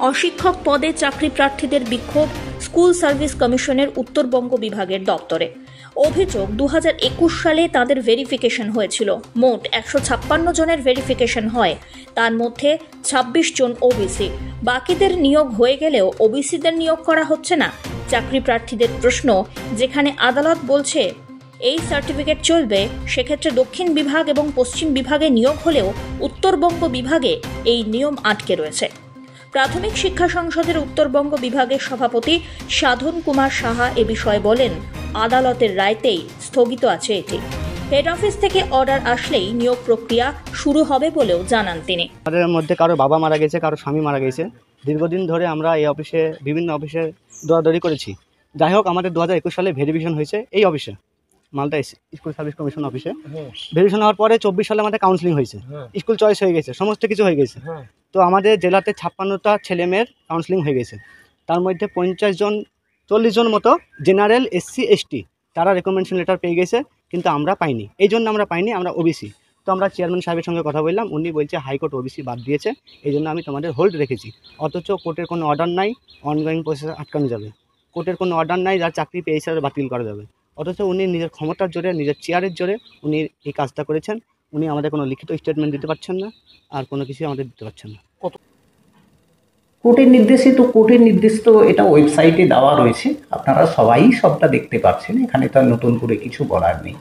অশিক্ষক পদে চাকরি প্রার্থীদের বিক্ষোভ স্কুল সার্ভিস কমিশনের উত্তরবঙ্গ বিভাগের দপ্তরে। অভিযোগ 2021 সালে তাদের ভেরিফিকেশন হয়েছিল। মোট 156 জনের ভেরিফিকেশন হয়, তার মধ্যে 26 জন ওবিসি। বাকিদের নিয়োগ হয়ে গেলেও ওবিসিদের নিয়োগ করা হচ্ছে না। চাকরি প্রার্থীদের প্রশ্ন, যেখানে আদালত বলছে এই সার্টিফিকেট চলবে, সেক্ষেত্রে দক্ষিণ বিভাগ এবং পশ্চিম বিভাগে নিয়োগ হলেও উত্তরবঙ্গ বিভাগে এই নিয়ম আটকে রয়েছে। প্রাথমিক শিক্ষা সংসদের উত্তরবঙ্গ বিভাগের সভাপতি সাধন কুমার সাহা এ বিষয়ে বলেন, আদালতের রায়তেই স্থগিত আছে এটি। হেড অফিস থেকে অর্ডার আসলেই নিয়োগ প্রক্রিয়া শুরু হবে বলেও জানান তিনি। আমাদের মধ্যে কারো বাবা মারা গেছে, কারো স্বামী মারা গেছে। দীর্ঘদিন ধরে আমরা এই অফিসে বিভিন্ন অফিসে দৌড়াদৌড়ি করেছি। যাই হোক, আমাদের 2021 সালে ভেরিফিকেশন হয়েছে এই অফিসে, মালদা স্কুল সার্ভিস কমিশন অফিসে। ভেরিফিকেশন হওয়ার পরে 24 সালে আমাদের কাউন্সিলিং হয়েছে, স্কুল চয়েস হয়ে গেছে, সমস্ত কিছু হয়ে গেছে। তো আমাদের জেলাতে 56টা ছেলে মেয়ের কাউন্সিলিং হয়ে গেছে। তার মধ্যে 40 জন মতো জেনারেল, SC ST তারা রেকমেন্ডেশন লেটার পেয়ে গেছে, কিন্তু আমরা পাইনি। এই জন্য আমরা পাইনি, আমরা ওবিসি। তো আমরা চেয়ারম্যান সাহেবের সঙ্গে কথা বললাম, উনি বলছে হাইকোর্ট ওবিসি বাদ দিয়েছে, এই জন্য আমি তোমাদের হোল্ড রেখেছি। অথচ কোর্টের কোনো অর্ডার নাই, অনগোয়িং প্রসেস আটকানো যাবে। কোর্টের কোনো অর্ডার নাই, যার চাকরি পেয়েছে তাদের বাতিল করা যাবে। অথচ উনি নিজের ক্ষমতার জোরে, নিজের চেয়ারের জোরে উনি এই কাজটা করেছেন। উনি আমাদের কোনো লিখিত স্টেটমেন্ট দিতে পারছেন না, আর কোনো কিছু আমাদের দিতে পারছেন না। কোর্টের নির্দেশ তো এটা ওয়েবসাইটে দেওয়া রয়েছে, আপনারা সবাই সবটা দেখতে পাচ্ছেন। এখানে তো নতুন করে কিছু বলার নেই।